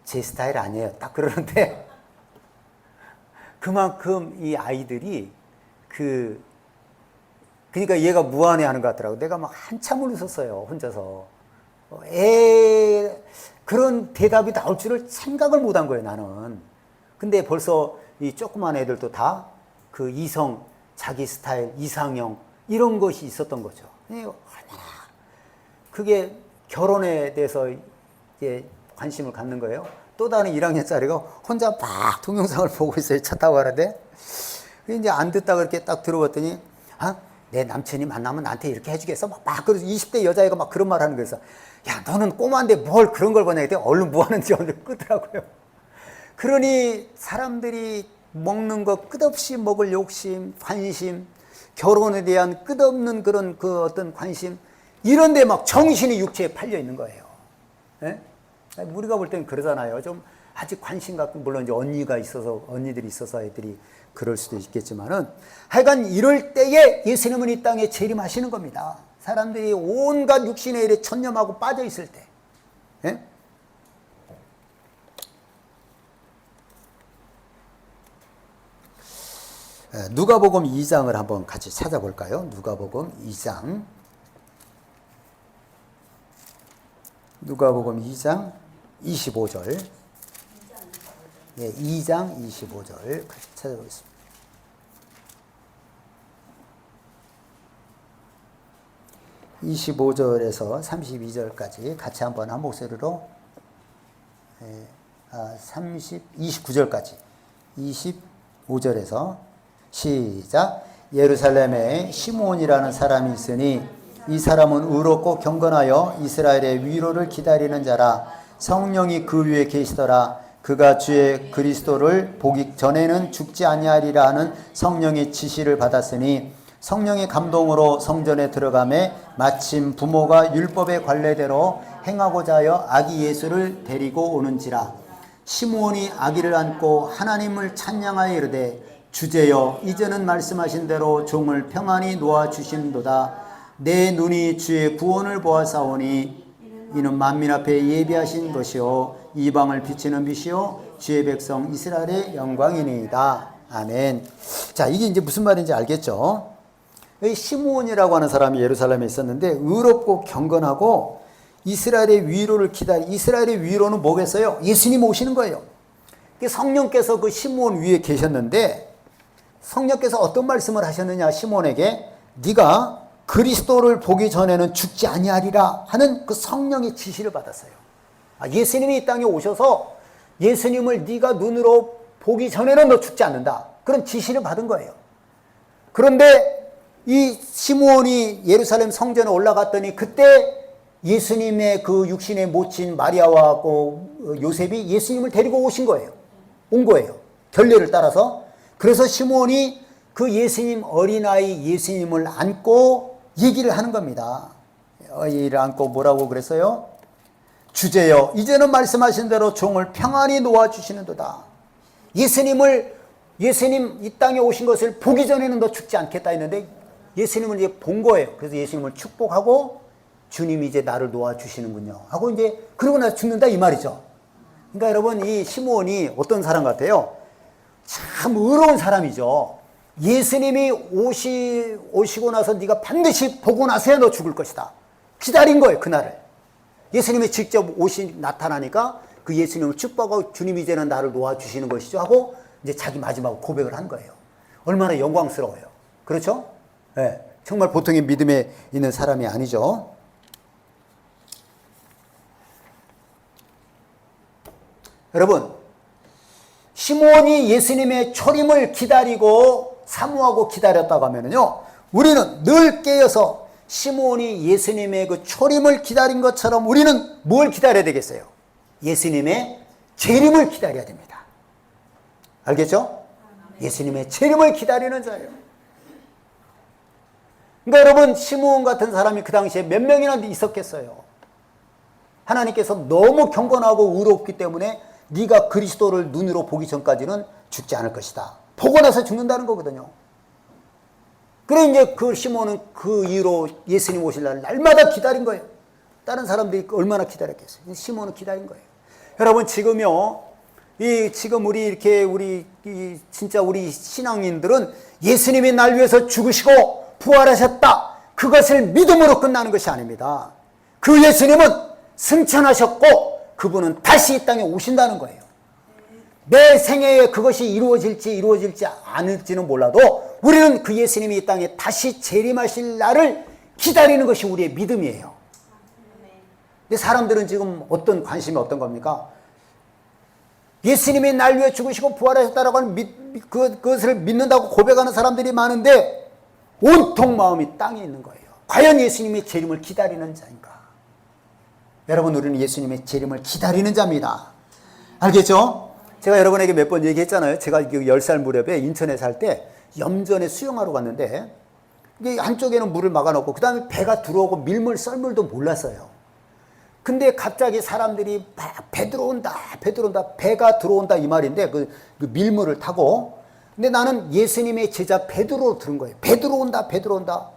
제 스타일 아니에요 딱 그러는데, 그만큼 이 아이들이 그러니까 얘가 무안해 하는 것 같더라고. 내가 막 한참을 웃었어요, 혼자서. 그런 대답이 나올 줄을 생각을 못 한 거예요, 나는. 근데 벌써 이 조그만 애들도 다 그 이성, 자기 스타일, 이상형, 이런 것이 있었던 거죠. 얼마나 그게 결혼에 대해서 이제 관심을 갖는 거예요. 또 다른 1학년짜리가 혼자 막 동영상을 보고 있어요. 차 타고 가는데. 이제 안 듣다가 이렇게 딱 들어봤더니, 내 남친이 만나면 나한테 이렇게 해주겠어? 그래서 20대 여자애가 막 그런 말 하는 거였어. 야, 너는 꼬마인데 뭘 그런 걸 보냐. 그랬더니 얼른 뭐 하는지 얼른 끄더라고요. 그러니 사람들이 먹는 거 끝없이 먹을 욕심, 관심, 결혼에 대한 끝없는 그런 그 어떤 관심, 이런데 막 정신이 육체에 팔려 있는 거예요. 예? 우리가 볼 때는 그러잖아요. 좀 아직 관심 갖고, 물론 이제 언니들이 있어서 애들이 그럴 수도 있겠지만은, 하여간 이럴 때에 예수님은 이 땅에 재림하시는 겁니다. 사람들이 온갖 육신의 일에 천념하고 빠져 있을 때. 예? 누가복음 2장을 한번 같이 찾아볼까요? 누가복음 2장. 누가복음 2장 25절. 네, 2장 25절 같이 찾아보겠습니다. 25절에서 32절까지 같이 한번 한 목소리로 29절까지 25절에서 시작. 예루살렘에 시므온이라는 사람이 있으니 이 사람은 의롭고 경건하여 이스라엘의 위로를 기다리는 자라. 성령이 그 위에 계시더라. 그가 주의 그리스도를 보기 전에는 죽지 아니하리라 하는 성령의 지시를 받았으니 성령의 감동으로 성전에 들어가매 마침 부모가 율법의 관례대로 행하고자 하여 아기 예수를 데리고 오는지라. 시므온이 아기를 안고 하나님을 찬양하여 이르되 주제여 이제는 말씀하신 대로 종을 평안히 놓아주신도다. 내 눈이 주의 구원을 보아사오니 이는 만민 앞에 예비하신 것이요 이방을 비치는 빛이요 주의 백성 이스라엘의 영광이니이다. 아멘. 자, 이게 이제 무슨 말인지 알겠죠? 시므온이라고 하는 사람이 예루살렘에 있었는데 의롭고 경건하고 이스라엘의 위로를 이스라엘의 위로는 뭐겠어요? 예수님 오시는 거예요. 성령께서 그 시므온 위에 계셨는데 성령께서 어떤 말씀을 하셨느냐, 시므온에게 네가 그리스도를 보기 전에는 죽지 아니하리라 하는 그 성령의 지시를 받았어요. 예수님이 이 땅에 오셔서 예수님을 네가 눈으로 보기 전에는 너 죽지 않는다, 그런 지시를 받은 거예요. 그런데 이 시므온이 예루살렘 성전에 올라갔더니 그때 예수님의 그 육신의 모친 마리아와 요셉이 예수님을 데리고 온 거예요. 결례를 따라서. 그래서 시므온이 그 예수님 어린아이 예수님을 안고 얘기를 하는 겁니다. 아이를 안고 뭐라고 그랬어요? 주제여 이제는 말씀하신 대로 종을 평안히 놓아주시는도다. 예수님 이 땅에 오신 것을 보기 전에는 너 죽지 않겠다 했는데 예수님을 이제 본 거예요. 그래서 예수님을 축복하고 주님이 이제 나를 놓아주시는군요 하고 이제 그러고 나서 죽는다 이 말이죠. 그러니까 여러분, 이 시므온이 어떤 사람 같아요? 참 의로운 사람이죠. 예수님이 오시고 나서 네가 반드시 보고 나서야 너 죽을 것이다. 기다린 거예요, 그날을. 예수님이 직접 나타나니까 그 예수님을 축복하고 주님이 이제는 나를 놓아주시는 것이죠 하고 이제 자기 마지막 고백을 한 거예요. 얼마나 영광스러워요. 그렇죠? 네, 정말 보통의 믿음에 있는 사람이 아니죠. 여러분, 시므온이 예수님의 초림을 기다리고 사모하고 기다렸다고 하면요, 우리는 늘 깨어서 시므온이 예수님의 그 초림을 기다린 것처럼 우리는 뭘 기다려야 되겠어요? 예수님의 재림을 기다려야 됩니다. 알겠죠? 예수님의 재림을 기다리는 자예요. 그러니까 여러분, 시므온 같은 사람이 그 당시에 몇 명이나 있었겠어요? 하나님께서 너무 경건하고 의롭기 때문에 네가 그리스도를 눈으로 보기 전까지는 죽지 않을 것이다. 보고 나서 죽는다는 거거든요. 그래 이제 그 시몬은 그 이후로 예수님 오실 날마다 기다린 거예요. 다른 사람들이 얼마나 기다렸겠어요. 시몬은 기다린 거예요. 여러분, 지금요, 지금 진짜 우리 신앙인들은 예수님이 날 위해서 죽으시고 부활하셨다, 그것을 믿음으로 끝나는 것이 아닙니다. 그 예수님은 승천하셨고 그분은 다시 이 땅에 오신다는 거예요. 내 생애에 그것이 이루어질지 않을지는 몰라도 우리는 그 예수님이 이 땅에 다시 재림하실 날을 기다리는 것이 우리의 믿음이에요. 근데 사람들은 지금 관심이 어떤 겁니까? 예수님이 날 위해 죽으시고 부활하셨다라고 하는 그것을 믿는다고 고백하는 사람들이 많은데 온통 마음이 땅에 있는 거예요. 과연 예수님의 재림을 기다리는 자인가? 여러분, 우리는 예수님의 재림을 기다리는 자입니다. 알겠죠? 제가 여러분에게 몇 번 얘기했잖아요. 제가 10살 무렵에 인천에 살 때 염전에 수영하러 갔는데 이게 한쪽에는 물을 막아놓고 그 다음에 배가 들어오고 썰물도 몰랐어요. 근데 갑자기 사람들이 배 들어온다, 배가 들어온다 이 말인데 그 밀물을 타고. 근데 나는 예수님의 제자 베드로로 들은 거예요. 배 들어온다.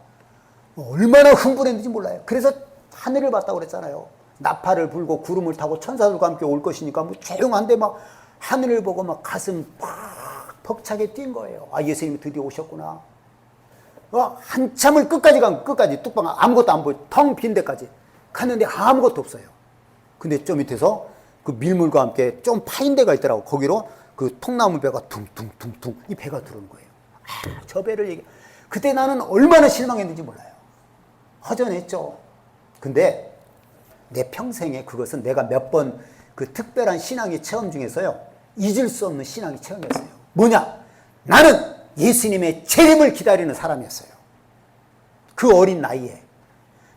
얼마나 흥분했는지 몰라요. 그래서 하늘을 봤다고 그랬잖아요. 나팔을 불고 구름을 타고 천사들과 함께 올 것이니까 조용한데 하늘을 보고 가슴 벅차게 뛴 거예요. 예수님이 드디어 오셨구나. 한참을 끝까지 뚝방 아무것도 안 보여, 텅 빈 데까지 갔는데 아무것도 없어요. 근데 저 밑에서 그 밀물과 함께 좀 파인 데가 있더라고. 거기로 그 통나무 배가 퉁퉁퉁퉁 이 배가 들어오는 거예요. 저 배를 그때 나는 얼마나 실망했는지 몰라요. 허전했죠. 근데 내 평생에 그것은 내가 몇 번 그 특별한 신앙의 체험 중에서요, 잊을 수 없는 신앙의 체험이었어요. 뭐냐? 나는 예수님의 재림을 기다리는 사람이었어요. 그 어린 나이에.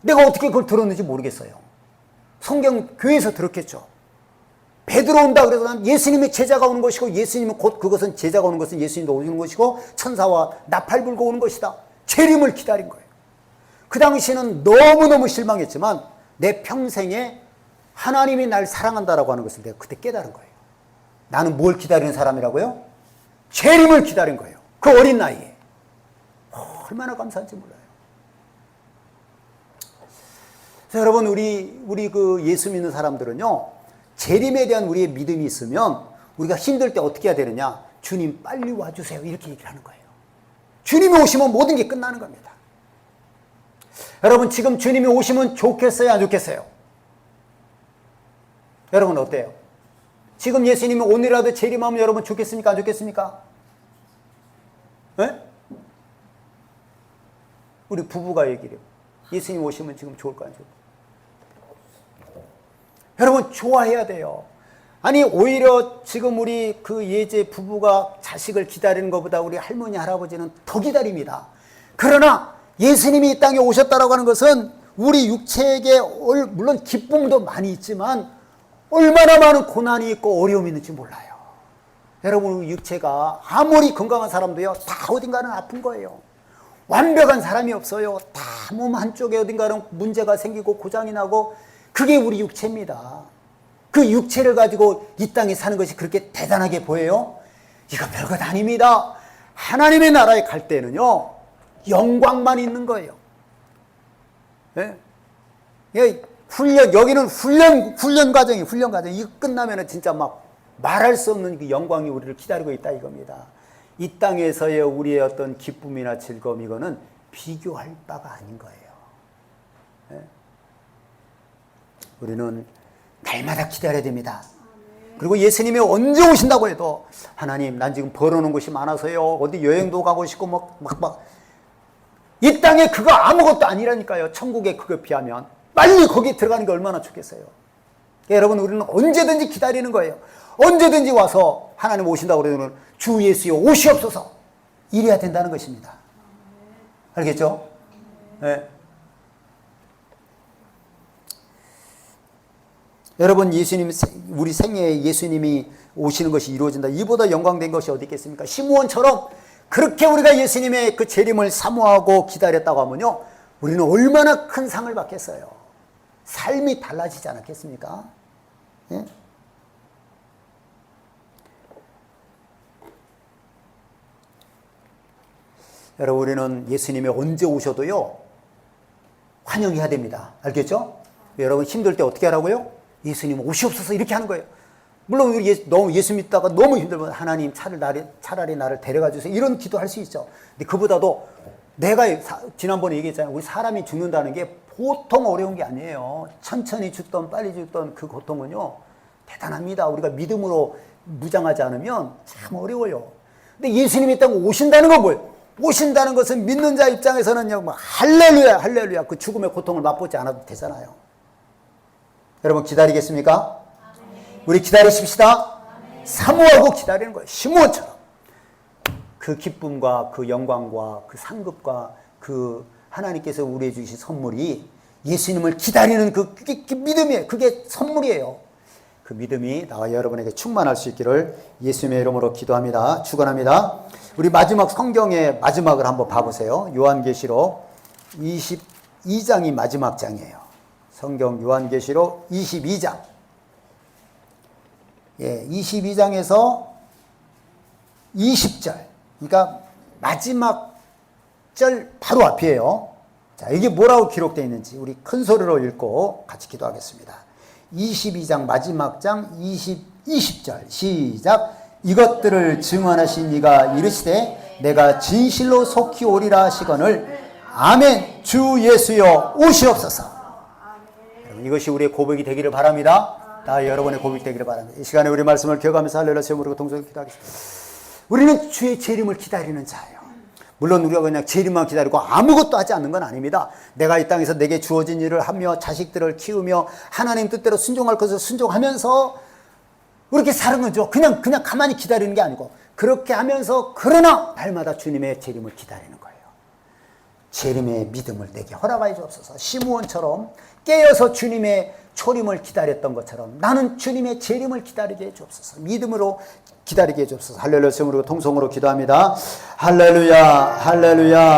내가 어떻게 그걸 들었는지 모르겠어요. 성경 교회에서 들었겠죠. 베드로 온다 그래서 난 예수님의 제자가 오는 것이고, 예수님은 곧 그것은 제자가 오는 것은 예수님도 오는 것이고, 천사와 나팔 불고 오는 것이다. 재림을 기다린 거예요. 그 당시에는 너무너무 실망했지만 내 평생에 하나님이 날 사랑한다라고 하는 것을 내가 그때 깨달은 거예요. 나는 뭘 기다리는 사람이라고요? 재림을 기다린 거예요. 그 어린 나이에. 얼마나 감사한지 몰라요. 그래서 여러분, 우리 그 예수 믿는 사람들은요, 재림에 대한 우리의 믿음이 있으면 우리가 힘들 때 어떻게 해야 되느냐? 주님 빨리 와주세요. 이렇게 얘기를 하는 거예요. 주님이 오시면 모든 게 끝나는 겁니다. 여러분, 지금 주님이 오시면 좋겠어요? 안 좋겠어요? 여러분 어때요? 지금 예수님이 오늘이라도 재림하면 여러분 좋겠습니까? 안 좋겠습니까? 네? 우리 부부가 얘기해요. 예수님 오시면 지금 좋을까 안 좋을까? 여러분 좋아해야 돼요. 아니 오히려 지금 우리 그 예제 부부가 자식을 기다리는 것보다 우리 할머니 할아버지는 더 기다립니다. 그러나 예수님이 이 땅에 오셨다라고 하는 것은 우리 육체에게 물론 기쁨도 많이 있지만 얼마나 많은 고난이 있고 어려움이 있는지 몰라요. 여러분 육체가 아무리 건강한 사람도요 다 어딘가는 아픈 거예요. 완벽한 사람이 없어요. 다 몸 한쪽에 어딘가는 문제가 생기고 고장이 나고 그게 우리 육체입니다. 그 육체를 가지고 이 땅에 사는 것이 그렇게 대단하게 보여요? 이거 별것 아닙니다. 하나님의 나라에 갈 때는요 영광만 있는 거예요. 예? 여기는 훈련 과정이 훈련 과정. 이거 끝나면은 진짜 막 말할 수 없는 그 영광이 우리를 기다리고 있다 이겁니다. 이 땅에서의 우리의 어떤 기쁨이나 즐거움 이거는 비교할 바가 아닌 거예요. 예? 우리는 날마다 기다려야 됩니다. 그리고 예수님이 언제 오신다고 해도 하나님 난 지금 벌어놓은 것이 많아서요 어디 여행도 가고 싶고 막 이 땅에 그거 아무것도 아니라니까요. 천국에 그거 비하면 빨리 거기 들어가는 게 얼마나 좋겠어요. 여러분 우리는 언제든지 기다리는 거예요. 언제든지 와서 하나님 오신다고 그러면 주 예수여 오시옵소서 이래야 된다는 것입니다. 알겠죠? 네. 여러분 예수님 우리 생애에 예수님이 오시는 것이 이루어진다. 이보다 영광된 것이 어디 있겠습니까? 시므온처럼 그렇게 우리가 예수님의 그 재림을 사모하고 기다렸다고 하면요 우리는 얼마나 큰 상을 받겠어요. 삶이 달라지지 않았겠습니까? 예? 여러분 우리는 예수님이 언제 오셔도요 환영해야 됩니다. 알겠죠? 여러분 힘들 때 어떻게 하라고요? 예수님 오시옵소서 이렇게 하는 거예요. 물론 우리 너무 예수 믿다가 너무 힘들면 하나님 차라리 나를 데려가 주세요 이런 기도할 수 있죠. 근데 그보다도 내가 지난번에 얘기했잖아요. 우리 사람이 죽는다는 게 보통 어려운 게 아니에요. 천천히 죽던 빨리 죽던 그 고통은요 대단합니다. 우리가 믿음으로 무장하지 않으면 참 어려워요. 근데 예수님이 땅에 오신다는 건 뭐예요? 오신다는 것은 믿는 자 입장에서는요 할렐루야 할렐루야 그 죽음의 고통을 맛보지 않아도 되잖아요. 여러분 기다리겠습니까? 우리 기다리십시다. 사모하고 기다리는 거예요. 시므온처럼 그 기쁨과 그 영광과 그 상급과 그 하나님께서 우리에게 주신 선물이 예수님을 기다리는 그 믿음이에요. 그게 선물이에요. 그 믿음이 나와 여러분에게 충만할 수 있기를 예수님의 이름으로 기도합니다. 축원합니다. 우리 마지막 성경의 마지막을 한번 봐보세요. 요한계시록 22장이 마지막 장이에요. 성경 요한계시록 22장. 예, 22장에서 20절. 그러니까 마지막 절 바로 앞이에요. 자, 이게 뭐라고 기록되어 있는지 우리 큰 소리로 읽고 같이 기도하겠습니다. 22장 마지막 장 20절 시작. 이것들을 증언하신 이가 이르시되 내가 진실로 속히 오리라 하시거늘 아멘. 주 예수여 오시옵소서. 여러분, 이것이 우리의 고백이 되기를 바랍니다. 다 여러분의 고백이 되기를 바랍니다. 이 시간에 우리 말씀을 기억하면서 할렐루야 제목으로 동성을 기도하겠습니다. 우리는 주의 재림을 기다리는 자예요. 물론 우리가 그냥 재림만 기다리고 아무것도 하지 않는 건 아닙니다. 내가 이 땅에서 내게 주어진 일을 하며 자식들을 키우며 하나님 뜻대로 순종할 것을 순종하면서 그렇게 사는 거죠. 그냥 가만히 기다리는 게 아니고 그렇게 하면서 그러나 날마다 주님의 재림을 기다리는 거예요. 재림의 믿음을 내게 허락하여 주옵소서. 시므온처럼 깨어서 주님의 초림을 기다렸던 것처럼 나는 주님의 재림을 기다리게 해 주옵소서. 믿음으로 기다리게 해 주옵소서. 할렐루야. 통성으로 기도합니다. 할렐루야. 할렐루야.